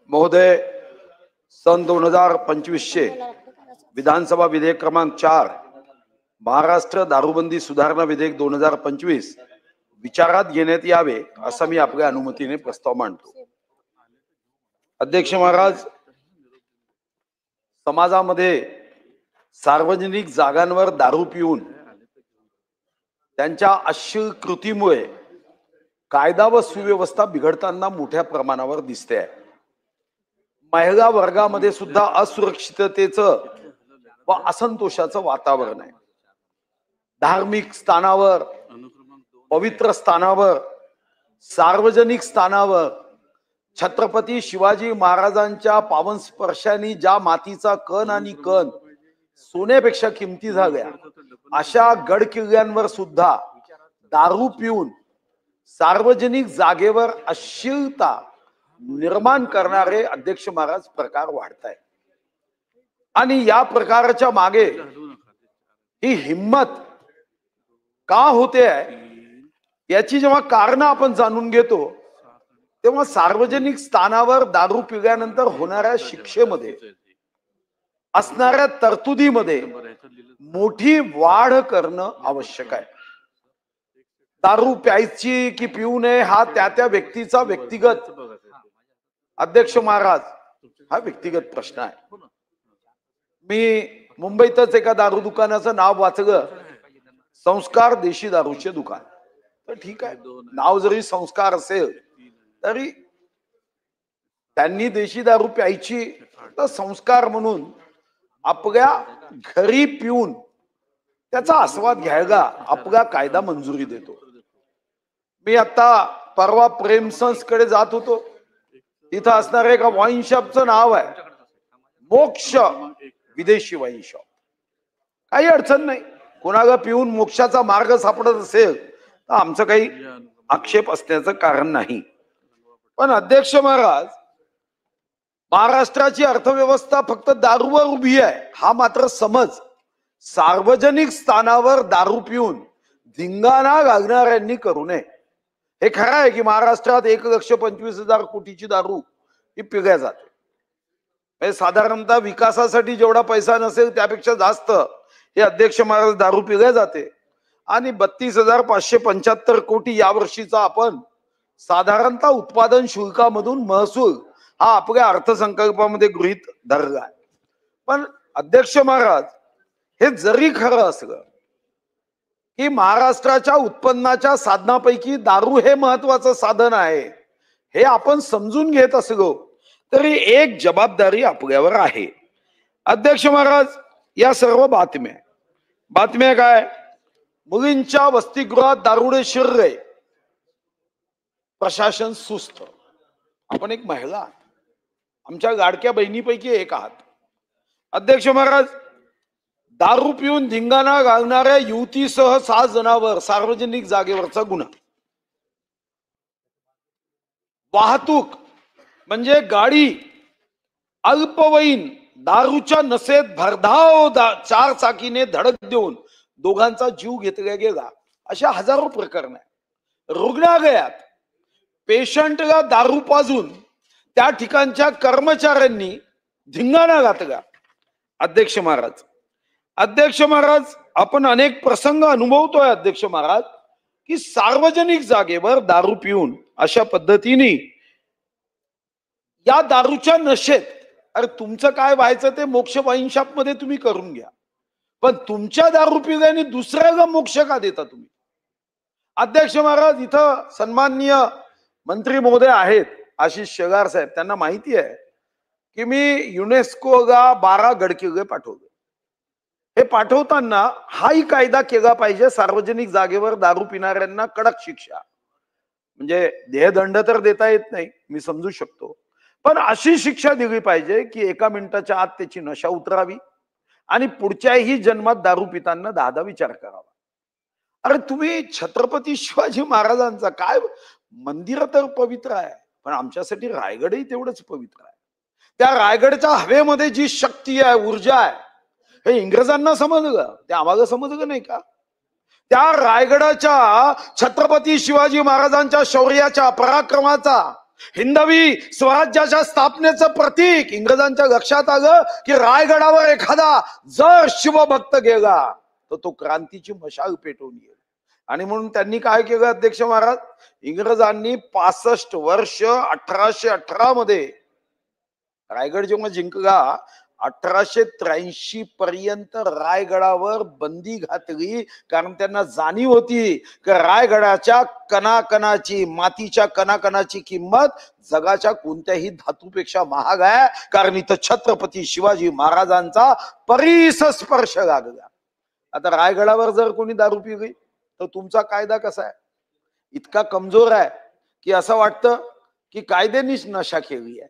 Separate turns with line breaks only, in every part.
महोदय, सन 2025 विधानसभा विधेयक क्रमांक 4 महाराष्ट्र दारूबंदी सुधारणा विधेयक 2025 विचारात घेण्यात यावे असा मी आपल्या अनुमतीने प्रस्ताव मांडतो। अध्यक्ष महाराज, समाजामध्ये सार्वजनिक जागांवर दारू पिऊन त्यांच्या अश्लील कृतीमुळे कायदा व सुव्यवस्था बिघडताना मोठ्या प्रमाणावर दिसते आहे। महिला वर्गामध्ये सुद्धा असुरक्षिततेचं व असंतोषाचं वातावरण आहे। धार्मिक स्थानावर, पवित्र स्थानावर, सार्वजनिक स्थानावर छत्रपती शिवाजी महाराजांच्या पावन स्पर्शाने ज्या मातीचा कण आणि कण सोन्यापेक्षा किमती झाल्या, अशा गड किल्ल्यांवर सुद्धा दारू पिऊन सार्वजनिक जागेवर अश्लीलता निर्माण करणारे अध्यक्ष महाराज प्रकार वाढत आहे। आणि या प्रकारच्या मागे ही हिम्मत का होते आहे याची जेव्हा कारण आपण जाणून घेतो, तेव्हा सार्वजनिक स्थानावर दारू पिल्यानंतर होणाऱ्या शिक्षेमध्ये असणाऱ्या तरतुदीमध्ये मोठी वाढ करणं आवश्यक आहे। दारू प्यायची की पिऊ नये हा त्या व्यक्तीचा व्यक्तिगत, अध्यक्ष महाराज, हा व्यक्तिगत प्रश्न आहे। मी मुंबईतच एका दारू दुकानाचं नाव वाचलं, संस्कार देशी दारूचे दुकान। तर ठीक आहे, नाव जरी संस्कार असेल तरी त्यांनी देशी दारू प्यायची तर संस्कार म्हणून आपल्या घरी पिऊन त्याचा आस्वाद घ्यायला आपला कायदा मंजुरी देतो। मी आता परवा प्रेमसंस कडे जात होतो, तिथं असणार एका वाईन शॉपचं नाव आहे मोक्ष विदेशी वाईन शॉप। काही अडचण नाही, कोणाला पिऊन मोक्षाचा मार्ग सापडत असेल तर आमचं काही आक्षेप असण्याचं कारण नाही। पण अध्यक्ष महाराज, महाराष्ट्राची अर्थव्यवस्था फक्त दारूवर उभी आहे हा मात्र समज सार्वजनिक स्थानावर दारू पिऊन धिंगाणा घालणाऱ्यांनी करू नये। हे खरं आहे की महाराष्ट्रात 1,25,000 कोटीची दारू ही पिल्या जाते। साधारणतः विकासासाठी जेवढा पैसा नसेल त्यापेक्षा जास्त हे अध्यक्ष महाराज दारू पिल्या जाते। आणि 32,575 कोटी यावर्षीचा आपण साधारणतः उत्पादन शुल्कामधून महसूल हा आपल्या अर्थसंकल्पामध्ये गृहीत धरला आहे। पण अध्यक्ष महाराज, हे जरी खरं असलं की महाराष्ट्राच्या उत्पन्नाच्या साधनापैकी दारू हे महत्वाचं साधन आहे, हे आपण समजून घेत असलो तरी एक जबाबदारी आपल्यावर आहे। अध्यक्ष महाराज, या सर्व बातम्या काय? मुलींच्या वसतिगृहात दारुडे शिरले, प्रशासन सुस्त। आपण एक महिला आहात, आमच्या लाडक्या बहिणीपैकी एक आहात। अध्यक्ष महाराज, दारू पिऊन धिंगाणा घालणाऱ्या युवतीसह 6 जणांवर सार्वजनिक जागेवरचा गुन्हा। वाहतूक म्हणजे गाडी अल्पवयीन दारूच्या नशेत भरधाव 4 चाकीने धडक देऊन दोघांचा जीव घेतला गेला, अशा हजारो प्रकरण आहे। रुग्णालयात पेशंटला दारू पाजून त्या ठिकाणच्या कर्मचाऱ्यांनी धिंगाणा घातला। अध्यक्ष महाराज, आपण अनेक प्रसंग अनुभवतोय अध्यक्ष महाराज की सार्वजनिक जागेवर दारू पिऊन अशा पद्धतीने या दारूच्या नशेत, अरे तुमचं काय व्हायचं ते मोक्ष वाईन शॉप मध्ये तुम्ही करून घ्या, पण तुमच्या दारू पिल्याने दुसऱ्याला मोक्ष का देता तुम्ही? अध्यक्ष महाराज, इथं सन्माननीय मंत्री महोदय आहेत आशिष शेलार साहेब, त्यांना माहिती आहे की मी युनेस्कोला 12 गडकिल्ले पाठवले। हे पाठवताना हाही कायदा केला पाहिजे, सार्वजनिक जागेवर दारू पिणाऱ्यांना कडक शिक्षा। म्हणजे देहदंड तर देता येत नाही, मी समजू शकतो, पण अशी शिक्षा दिली पाहिजे की 1 मिनिटाच्या आत त्याची नशा उतरावी आणि पुढच्याही जन्मात दारू पिताना 10दा विचार करावा। अरे तुम्ही छत्रपती शिवाजी महाराजांचा काय, मंदिर तर पवित्र आहे, पण आमच्यासाठी रायगडही तेवढंच पवित्र आहे। त्या रायगडच्या हवेमध्ये जी शक्ती आहे, ऊर्जा आहे, हे इंग्रजांना समजलं, ते आम्हाला समजलं नाही का? त्या रायगडाच्या छत्रपती शिवाजी महाराजांच्या शौर्याच्या, पराक्रमाचा हिंदवी स्वराज्याच्या स्थापनेचं प्रतीक इंग्रजांच्या लक्षात आलं की रायगडावर एखादा जर शिवभक्त गेला तर तो क्रांतीची मशाल पेटवून येईल. आणि म्हणून त्यांनी काय केलं अध्यक्ष महाराज, इंग्रजांनी 65 वर्ष 1818 मध्ये रायगड जेव्हा जिंकला 1883 पर्यंत रायगडावर बंदी घातली, कारण त्यांना जाणीव होती की रायगडाच्या कणाकणाची मातीच्या कणाकणाची किंमत जगाच्या कोणत्याही धातूपेक्षा महाग आहे, कारण इथं छत्रपती शिवाजी महाराजांचा परिस स्पर्श लागला. आता रायगडावर जर कोणी दारू पिली तर तुमचा कायदा कसा आहे, इतका कमजोर आहे की असं वाटतं की कायद्यानीच नशा केली आहे,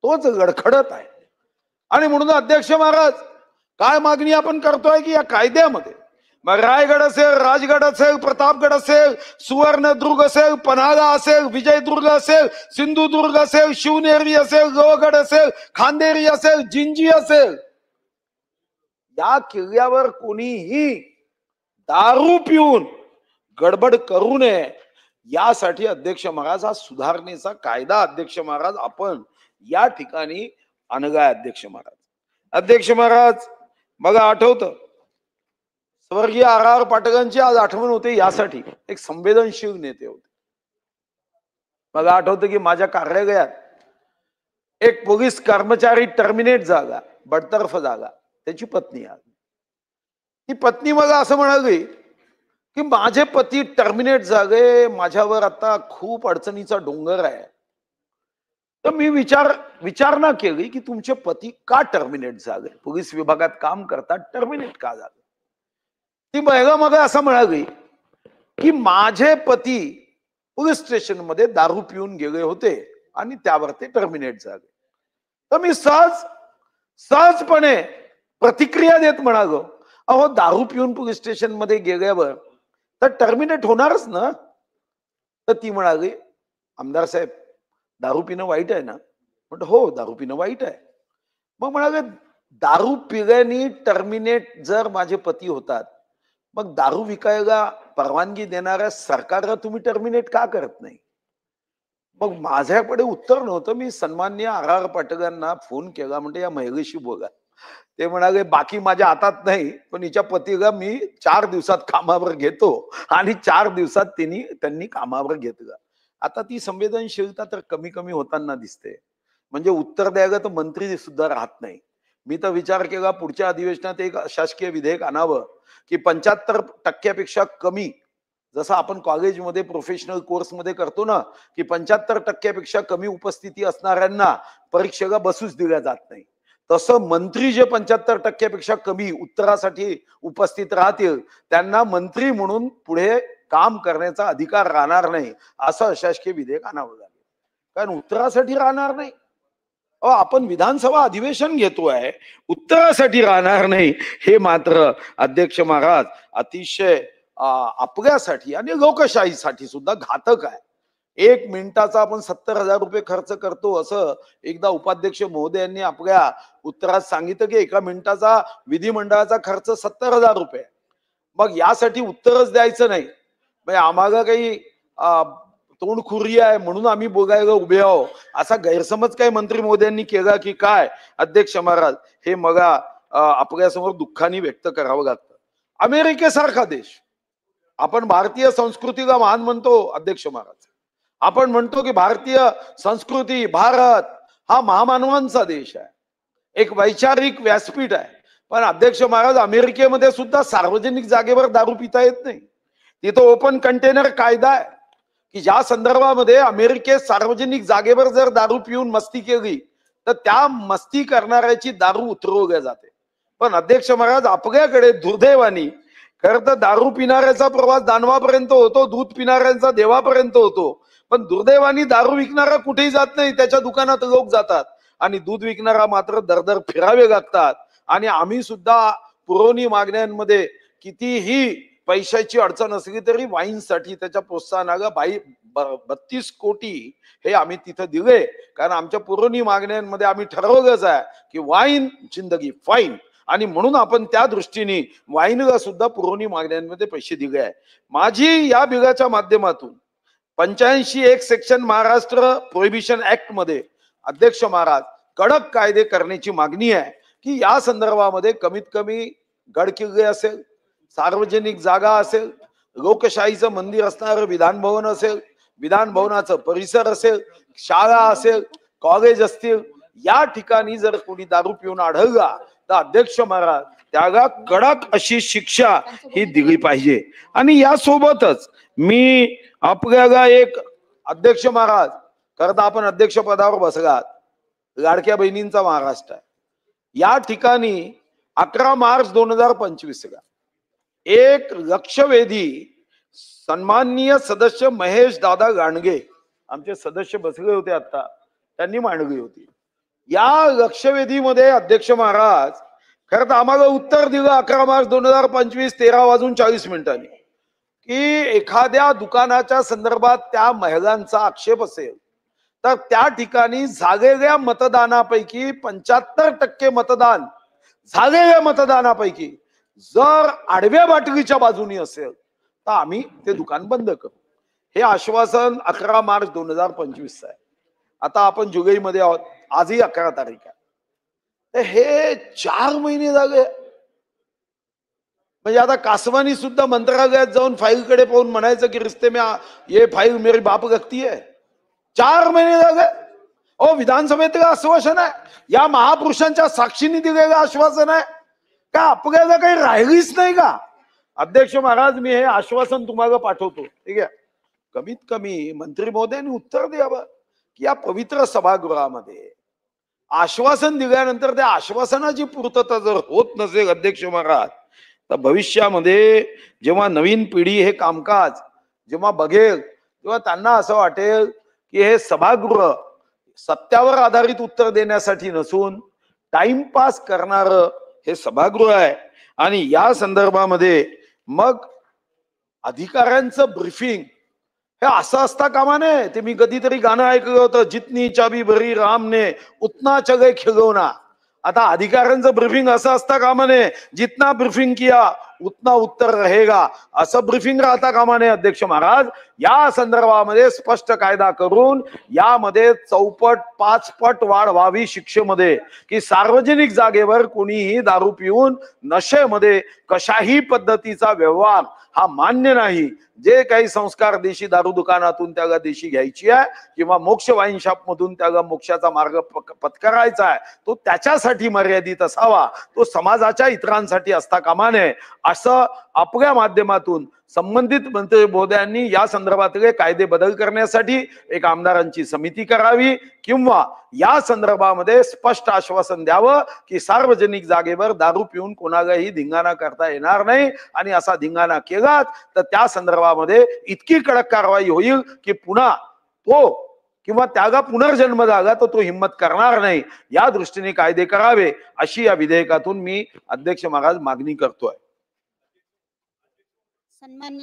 तोच गडखडत आहे. आणि म्हणून अध्यक्ष महाराज काय मागणी आपण करतोय की या कायद्यामध्ये मग रायगड असेल, राजगड असेल, प्रतापगड असेल, सुवर्णदुर्ग असेल, पन्हाळा असेल, विजयदुर्ग असेल, सिंधुदुर्ग असेल, शिवनेरी असेल, लोहगड असेल, खांदेरी असेल, जिंजी असेल, या किल्ल्यावर कोणीही दारू पिऊन गडबड करू नये यासाठी अध्यक्ष महाराज हा सुधारणेचा कायदा अध्यक्ष महाराज आपण या ठिकाणी आणलाय. अध्यक्ष महाराज, अध्यक्ष महाराज बघा आठवतं स्वर्गीय RR पाटलांची आज आठवण होते, यासाठी एक संवेदनशील नेते होते. मला आठवतं की माझ्या कार्यालयात एक पोलीस कर्मचारी टर्मिनेट झाला, बडतर्फ झाला, त्याची पत्नी आली. ती पत्नी मला असं म्हणाली की माझे पती टर्मिनेट झाले, माझ्यावर आता खूप अडचणीचा डोंगर आहे. तर मी विचारणा केली की तुमचे पती का टर्मिनेट झाले, पोलीस विभागात काम करतात, टर्मिनेट का झाले. ती महिला मग असं म्हणाली की माझे पती पोलीस स्टेशन मध्ये दारू पिऊन गेले होते आणि त्यावर ते टर्मिनेट झाले. तर मी सहजपणे प्रतिक्रिया देत म्हणालो, अहो दारू पिऊन पोलीस स्टेशन मध्ये गेल्यावर तर टर्मिनेट होणारच ना. तर ती म्हणाली, आमदार साहेब दारू पिणं वाईट आहे ना. म्हटलं हो दारू पिणं वाईट आहे. मग म्हणाले दारू पिल्याने टर्मिनेट जर माझे पती होतात, मग दारू विकायला परवानगी देणाऱ्या सरकारला तुम्ही टर्मिनेट का करत नाही. मग माझ्याकडे उत्तर नव्हतं. मी सन्माननीय RR पाटलांना फोन केला, म्हणजे या महिलेशी बोला. ते म्हणाले बाकी माझ्या हातात नाही, पण हिच्या पतीला मी 4 दिवसात कामावर घेतो, आणि 4 दिवसात त्यांनी कामावर घेतलं. आता ती संवेदनशीलता तर कमी कमी होताना दिसते. म्हणजे उत्तर द्यायला तर मंत्री सुद्धा राहत नाही. मी तर विचार केला पुढच्या अधिवेशनात एक अशासकीय विधेयक आणावं की 75% कमी, जसं आपण कॉलेजमध्ये प्रोफेशनल कोर्समध्ये करतो ना की 75% कमी उपस्थिती असणाऱ्यांना परीक्षेला बसूच दिल्या जात नाही, तसं मंत्री जे 75% कमी उत्तरासाठी उपस्थित राहतील त्यांना मंत्री म्हणून पुढे काम करण्याचा अधिकार राहणार नाही, असं अशासकीय विधेयक आणावं लागेल. कारण उत्तरासाठी राहणार नाही. आपण विधानसभा अधिवेशन घेतोय, उत्तरासाठी राहणार नाही, हे मात्र अध्यक्ष महाराज अतिशय आपल्यासाठी आणि लोकशाहीसाठी सुद्धा घातक आहे. 1 मिनिटाचा आपण 70,000 रुपये खर्च करतो, असं एकदा उपाध्यक्ष महोदयांनी आपल्या उत्तरात सांगितलं की 1 मिनिटाचा विधिमंडळाचा खर्च 70,000 रुपये. मग यासाठी उत्तरच द्यायचं नाही, म्हणजे आम्हाला काही तोंडखुरी आहे म्हणून आम्ही बोलायला उभे आहो असा गैरसमज काही मंत्री महोदयांनी केला की काय अध्यक्ष महाराज, हे मला आपल्यासमोर दुःखाने व्यक्त करावं लागतं. अमेरिकेसारखा देश, आपण भारतीय संस्कृतीला महान म्हणतो अध्यक्ष महाराज, आपण म्हणतो की भारतीय संस्कृती, भारत हा महामानवांचा देश आहे, एक वैचारिक व्यासपीठ आहे. पण अध्यक्ष महाराज अमेरिकेमध्ये सुद्धा सार्वजनिक जागेवर दारू पिता येत नाही. तिथं ओपन कंटेनर कायदा आहे की ज्या संदर्भामध्ये अमेरिकेत सार्वजनिक जागेवर जर दारू पिऊन मस्ती केली तर त्या मस्ती करणाऱ्याची दारू उतरवल्या जाते. पण अध्यक्ष महाराज आपल्याकडे दुर्दैवानी खरं तर दारू पिणाऱ्याचा प्रवास दानवापर्यंत होतो, दूध पिणाऱ्यांचा देवापर्यंत होतो, पण दुर्दैवानी दारू विकणारा कुठेही जात नाही, त्याच्या दुकानात लोक जातात, आणि दूध विकणारा मात्र दरदर फिरावे लागतात. आणि आम्ही सुद्धा पुरवणी मागण्यांमध्ये कितीही पैशाची अडचण असली तरी वाईनसाठी त्याच्या प्रोत्साहनाला 32 कोटी हे आम्ही तिथं दिले, कारण आमच्या पुरवणी मागण्यांमध्ये आम्ही ठरवलंच आहे की वाईन जिंदगी फाईन, आणि म्हणून आपण त्या दृष्टीने वाईनला सुद्धा पुरवणी मागण्यांमध्ये पैसे दिले आहे. माझी या बिलाच्या माध्यमातून 85 सेक्शन महाराष्ट्र प्रोहिबिशन ऍक्ट मध्ये अध्यक्ष महाराज कडक कायदे करण्याची मागणी आहे की या संदर्भामध्ये कमीत कमी गडकिल्ले असेल, सार्वजनिक जागा असेल, लोकशाहीचं मंदिर असणारं विधान भवन असेल, विधान भवनाचं परिसर असेल, शाळा असेल, कॉलेज असतील, या ठिकाणी जर कोणी दारू पिऊन आढळला तर अध्यक्ष महाराज त्याला कडक अशी शिक्षा ही दिली पाहिजे। आणि यासोबतच मी आपल्याला एक अध्यक्ष महाराज करता आपण अध्यक्ष पदावर बसलात, लाडक्या बहिणींचा महाराष्ट्र आहे, या ठिकाणी 11 मार्च 2025 ला एक लक्षवेधी सन्माननीय सदस्य महेश दादा गांडगे आमचे सदस्य बसले होते, आता त्यांनी मांडली होती। या लक्षवेधीमध्ये अध्यक्ष महाराज खरं तर आम्हाला उत्तर दिलं 11 मार्च 2025 13:40 की एखाद्या दुकानाच्या संदर्भात त्या महिलांचा आक्षेप असेल तर त्या ठिकाणी झालेल्या मतदानापैकी 75% मतदान झालेल्या मतदानापैकी जर आडव्या बाटलीच्या बाजूनी असेल तर आम्ही ते दुकान बंद करू। हे आश्वासन 11 मार्च 2025 आहे। आता आपण जुलैमध्ये आहोत, आजही 11 तारीख आहे, तर हे 4 महिने झाले। म्हणजे आता कासवानी सुद्धा मंत्रालयात जाऊन फाईलकडे पाहून म्हणायचं की रिश्ते में ये फाईल मेरी बाप लगती है। 4 महिने झाले। ओ विधानसभेतलं आश्वासन आहे, या महापुरुषांच्या साक्षीने दिलेलं आश्वासन आहे का? आपल्याला काही राहिलीच नाही का? अध्यक्ष महाराज मी हे आश्वासन तुम्हाला पाठवतो, ठीक आहे? कमीत कमी मंत्री महोदयांनी उत्तर द्यावं की या पवित्र सभागृहामध्ये आश्वासन दिल्यानंतर त्या आश्वासनाची पूर्तता जर होत नसेल अध्यक्ष महाराज, तर भविष्यामध्ये जेव्हा नवीन पिढी हे कामकाज जेव्हा बघेल तेव्हा त्यांना असं वाटेल की हे सभागृह सत्यावर आधारित उत्तर देण्यासाठी नसून टाइमपास करणारं हे सभागृह आहे। आणि या संदर्भामध्ये मग अधिकाऱ्यांचं ब्रीफिंग हे असं असता कामा नये। ते मी कधीतरी गाणं ऐकलं होतं, जितनी चाबी भरी रामने उतना चले खिलौना। आता अधिकाऱ्यांचं ब्रीफिंग असं असता कामा नये, जितना ब्रीफिंग किया उतना उत्तर रहेगा, असं ब्रीफिंग राहता कामा नये अध्यक्ष महाराज। या संदर्भामध्ये स्पष्ट कायदा करून यामध्ये 4-5 पट वाढ व्हावी शिक्षेमध्ये, की सार्वजनिक जागेवर कोणीही दारू पिऊन नशेमध्ये कशाही पद्धतीचा व्यवहार हा मान्य नाही। जे काही संस्कार देशी दारू दुकानातून त्याला देशी घ्यायची आहे किंवा मोक्ष वाईन शॉप मधून त्याला मोक्षाचा मार्ग पत्करायचा आहे, तो त्याच्यासाठी मर्यादित असावा, तो समाजाच्या इतरांसाठी असता कामा नये, असं आपल्या माध्यमातून संबंधित मंत्री महोदयांनी या संदर्भातले कायदे बदल करण्यासाठी एक आमदारांची समिती करावी किंवा या संदर्भामध्ये स्पष्ट आश्वासन द्यावं की सार्वजनिक जागेवर दारू पिऊन कोणालाही धिंगाणा करता येणार नाही, आणि असा धिंगाणा केलात तर त्या संदर्भामध्ये इतकी कडक कारवाई होईल की पुन्हा तो किंवा त्याला पुनर्जन्म झाला तर तो हिम्मत करणार नाही। या दृष्टीने कायदे करावे अशी या विधेयकातून मी अध्यक्ष महाराज मागणी करतोय।